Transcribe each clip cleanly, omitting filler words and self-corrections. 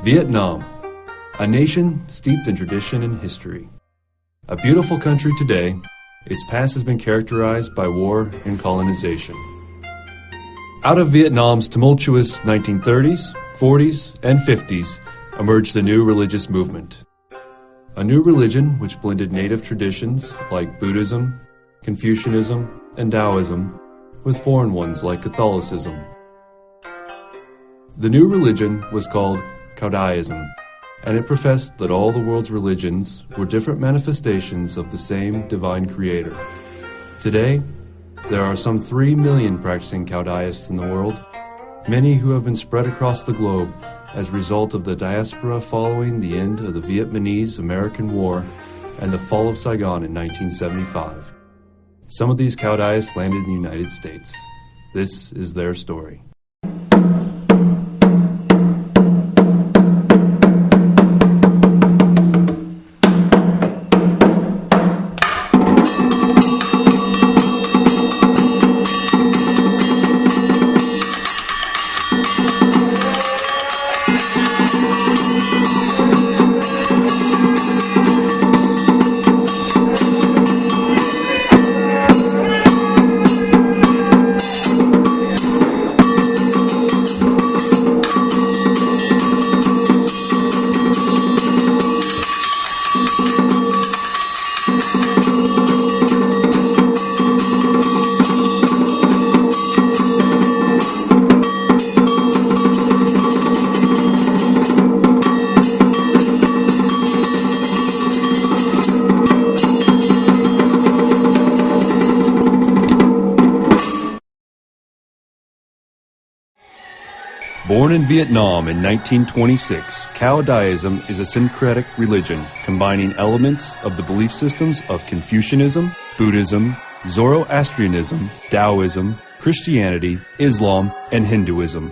Vietnam, a nation steeped in tradition and history. A beautiful country today, its past has been characterized by war and colonization. Out of Vietnam's tumultuous 1930s, 40s, and 50s emerged a new religious movement. A new religion which blended native traditions like Buddhism, Confucianism, and Taoism with foreign ones like Catholicism. The new religion was called Caodaism, and it professed that all the world's religions were different manifestations of the same divine creator. Today, there are some 3 million practicing Cao Daists in the world, many who have been spread across the globe as a result of the diaspora following the end of the Vietnamese-American War and the fall of Saigon in 1975. Some of these Cao Daists landed in the United States. This is their story. Born in Vietnam in 1926, Cao Daism is a syncretic religion combining elements of the belief systems of Confucianism, Buddhism, Zoroastrianism, Taoism, Christianity, Islam, and Hinduism.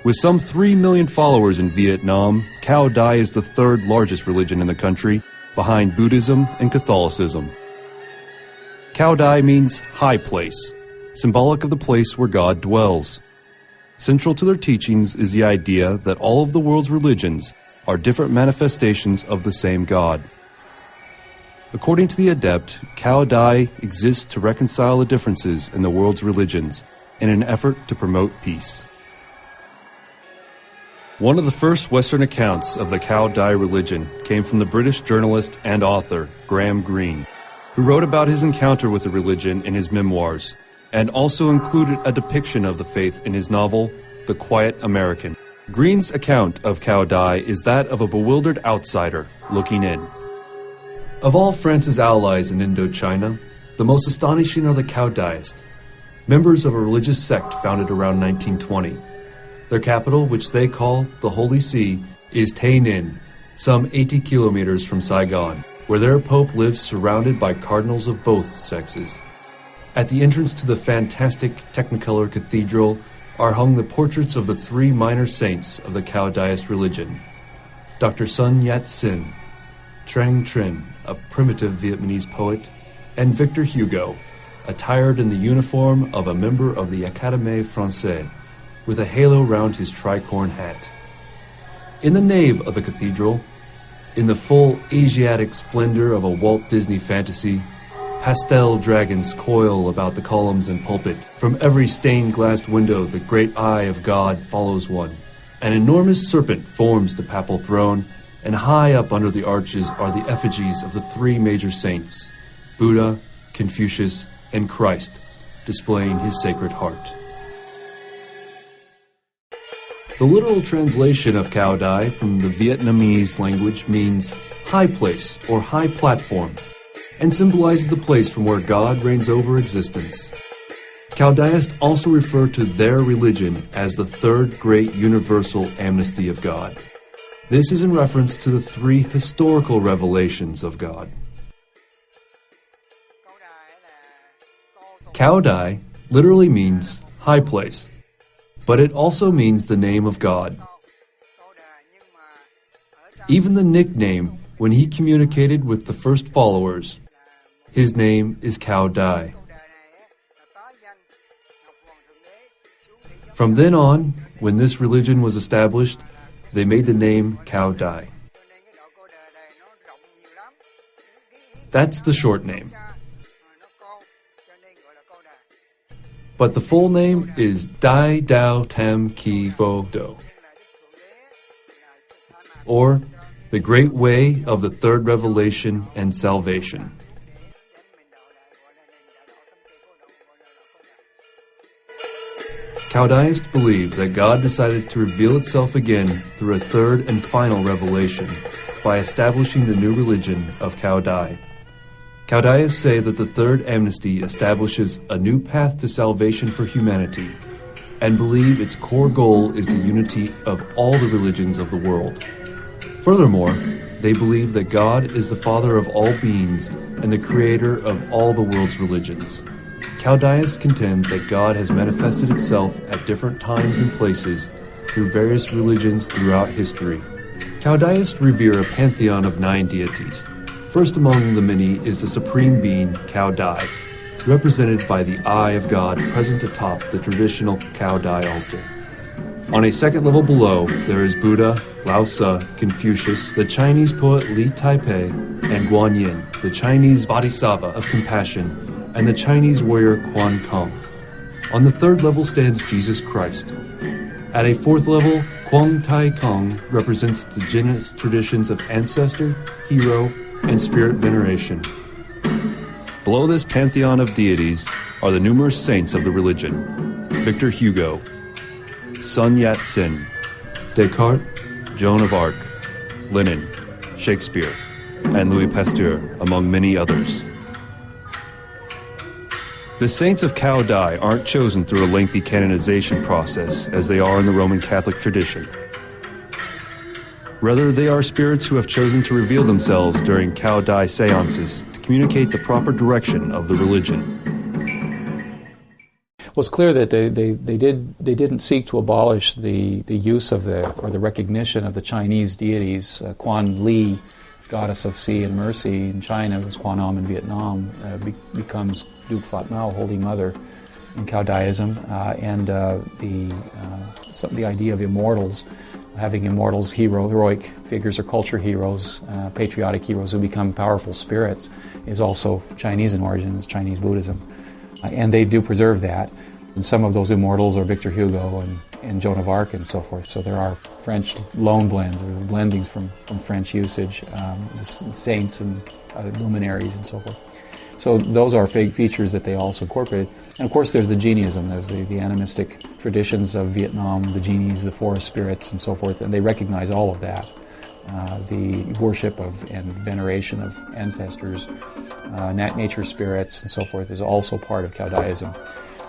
With some 3 million followers in Vietnam, Cao Dai is the third largest religion in the country, behind Buddhism and Catholicism. Cao Dai means high place, symbolic of the place where God dwells. Central to their teachings is the idea that all of the world's religions are different manifestations of the same God. According to the adept, Cao Dai exists to reconcile the differences in the world's religions in an effort to promote peace. One of the first Western accounts of the Cao Dai religion came from the British journalist and author Graham Greene, who wrote about his encounter with the religion in his memoirs, and also included a depiction of the faith in his novel, The Quiet American. Greene's account of Cao Dai is that of a bewildered outsider looking in. Of all France's allies in Indochina, the most astonishing are the Cao Daists, members of a religious sect founded around 1920. Their capital, which they call the Holy See, is Tay Ninh, some 80 kilometers from Saigon, where their pope lives surrounded by cardinals of both sexes. At the entrance to the fantastic Technicolor Cathedral are hung the portraits of the 3 minor saints of the Cao Daist religion: Dr. Sun Yat-sen, Trang Trinh, a primitive Vietnamese poet, and Victor Hugo, attired in the uniform of a member of the Académie Française, with a halo round his tricorn hat. In the nave of the cathedral, in the full Asiatic splendor of a Walt Disney fantasy, pastel dragons coil about the columns and pulpit. From every stained-glassed window the great eye of God follows one. An enormous serpent forms the papal throne, and high up under the arches are the effigies of the 3 major saints, Buddha, Confucius, and Christ, displaying his sacred heart. The literal translation of Cao Dai from the Vietnamese language means high place or high platform, and symbolizes the place from where God reigns over existence. Cao Daists also refer to their religion as the third great universal amnesty of God. This is in reference to the 3 historical revelations of God. Cao Dai literally means high place, but it also means the name of God. Even the nickname when he communicated with the first followers, his name is Cao Dai. From then on, when this religion was established, they made the name Cao Dai. That's the short name. But the full name is Dai Dao Tam Ki Fo Do, or the Great Way of the Third Revelation and Salvation. Caodaists believe that God decided to reveal itself again through a third and final revelation by establishing the new religion of Cao Dai. Caodaists say that the third amnesty establishes a new path to salvation for humanity, and believe its core goal is the unity of all the religions of the world. Furthermore, they believe that God is the Father of all beings and the creator of all the world's religions. Caodaists contend that God has manifested itself at different times and places through various religions throughout history. Caodaists revere a pantheon of 9 deities. First among the many is the supreme being, Cao Dai, represented by the Eye of God present atop the traditional Cao Dai altar. On a second level below, there is Buddha, Lao Tzu, Confucius, the Chinese poet Li Taipei, and Guan Yin, the Chinese bodhisattva of compassion, and the Chinese warrior Quan Kong. On the third level stands Jesus Christ. At a fourth level, Quang Tai Kong represents the genus traditions of ancestor, hero, and spirit veneration. Below this pantheon of deities are the numerous saints of the religion: Victor Hugo, Sun Yat-sen, Descartes, Joan of Arc, Lenin, Shakespeare, and Louis Pasteur, among many others. The saints of Cao Dai aren't chosen through a lengthy canonization process, as they are in the Roman Catholic tradition. Rather, they are spirits who have chosen to reveal themselves during Cao Dai seances to communicate the proper direction of the religion. Well, it's clear that they didn't seek to abolish the use of the recognition of the Chinese deities. Quan Li, goddess of sea and mercy in China, was Quan Am in Vietnam, becomes Duc Phat Mao, Holy Mother, in Caodaism, and the idea of immortals, having immortals, heroic figures or culture heroes, patriotic heroes who become powerful spirits, is also Chinese in origin, is Chinese Buddhism. And they do preserve that. And some of those immortals are Victor Hugo and Joan of Arc and so forth. So there are French loan blends, or blendings from French usage, saints and luminaries and so forth. So those are big features that they also incorporated. And of course there's the genieism, there's the animistic traditions of Vietnam, the genies, the forest spirits and so forth, and they recognize all of that. The worship of and veneration of ancestors, nature spirits and so forth is also part of Caodaism.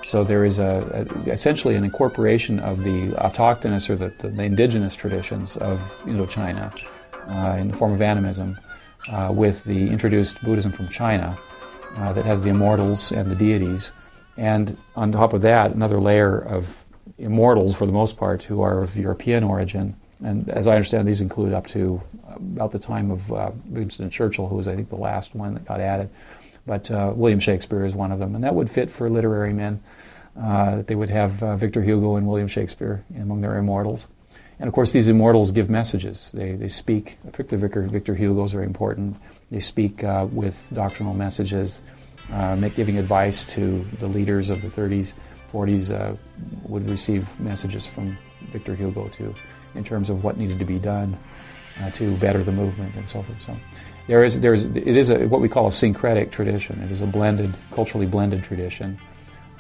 So there is essentially an incorporation of the autochthonous or the indigenous traditions of Indochina in the form of animism with the introduced Buddhism from China that has the immortals and the deities. And on top of that, another layer of immortals, for the most part, who are of European origin. And as I understand, these include up to about the time of Winston Churchill, who was, I think, the last one that got added. But William Shakespeare is one of them. And that would fit for literary men. They would have Victor Hugo and William Shakespeare among their immortals. And of course, these immortals give messages. They speak, particularly Victor Hugo is very important. They speak with doctrinal messages, giving advice to the leaders of the 30s, 40s, would receive messages from Victor Hugo in terms of what needed to be done to better the movement and so forth. So it is what we call a syncretic tradition. It is a culturally blended tradition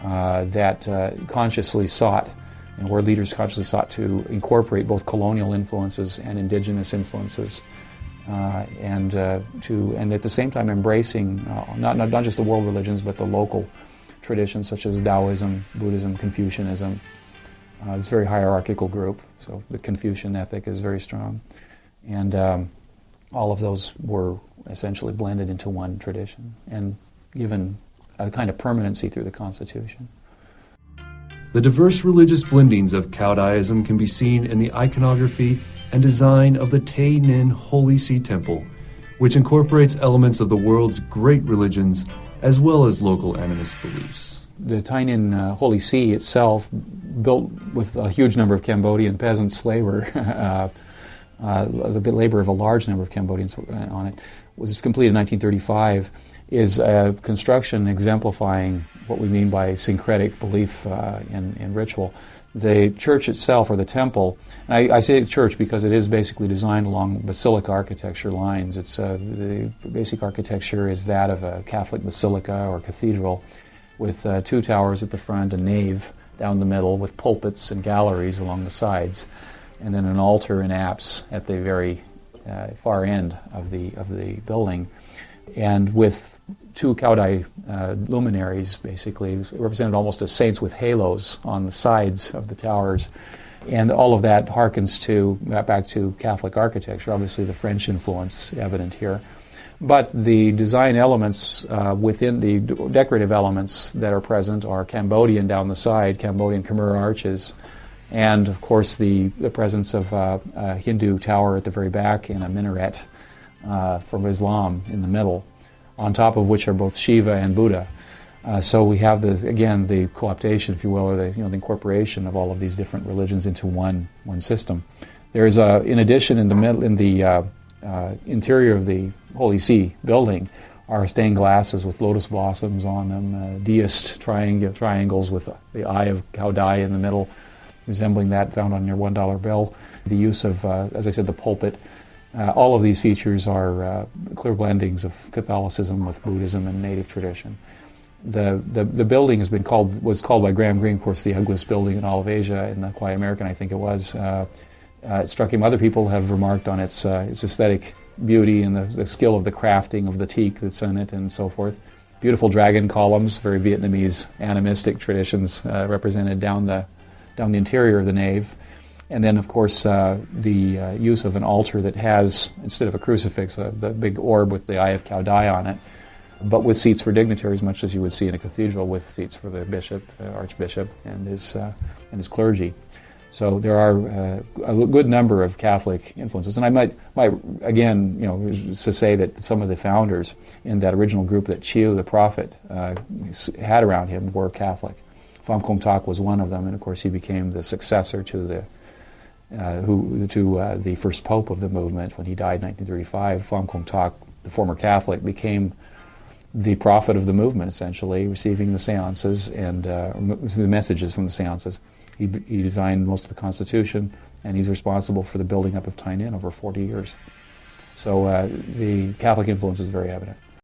that consciously sought, and where leaders consciously sought to incorporate both colonial influences and indigenous influences, and at the same time embracing not just the world religions but the local traditions such as Taoism, Buddhism, Confucianism. It's a very hierarchical group, so the Confucian ethic is very strong, and all of those were essentially blended into one tradition and given a kind of permanency through the Constitution. The diverse religious blendings of Caodaism can be seen in the iconography and design of the Tay Ninh Holy See temple, which incorporates elements of the world's great religions as well as local animist beliefs. The Tay Ninh Holy See itself, built with a huge number of Cambodian peasant slaver, the labor of a large number of Cambodians on it, was completed in 1935, is a construction exemplifying what we mean by syncretic belief in ritual. The church itself, or the temple, and I say it's church because it is basically designed along basilica architecture lines. It's the basic architecture is that of a Catholic basilica or cathedral, with 2 towers at the front, a nave down the middle, with pulpits and galleries along the sides, and then an altar and apse at the very far end of the building, and with 2 Cao Dai luminaries, basically represented almost as saints with halos on the sides of the towers, and all of that harkens back to Catholic architecture. Obviously, the French influence evident here, but the design elements within the decorative elements that are present are Cambodian down the side, Cambodian Khmer arches, and of course the presence of a Hindu tower at the very back and a minaret from Islam in the middle, on top of which are both Shiva and Buddha. So we have the co-optation, if you will, or the incorporation of all of these different religions into one system. There is in addition in the interior of the Holy See building are stained glasses with lotus blossoms on them, deist triangles with the eye of Cao Dai in the middle, resembling that found on your $1 bill. The use of, as I said, the pulpit. All of these features are clear blendings of Catholicism with Buddhism and native tradition. The building was called by Graham Greene, of course, the ugliest building in all of Asia, in the Quiet American, I think it was. It struck him. Other people have remarked on its aesthetic beauty and the skill of the crafting of the teak that's in it and so forth. Beautiful dragon columns, very Vietnamese animistic traditions represented down the interior of the nave. And then, of course, the use of an altar that has, instead of a crucifix, the big orb with the eye of Cao Dai on it, but with seats for dignitaries, much as you would see in a cathedral, with seats for the bishop, archbishop, and his clergy. So there are a good number of Catholic influences. And I might again, to say that some of the founders in that original group that Chiu, the prophet, had around him were Catholic. Pham Kong Tak was one of them, and of course he became the successor to the first pope of the movement when he died in 1935. Pham Kong Tak, the former Catholic, became the prophet of the movement, essentially, receiving the seances and the messages from the seances. He designed most of the Constitution, and he's responsible for the building up of Tay Ninh over 40 years. So the Catholic influence is very evident.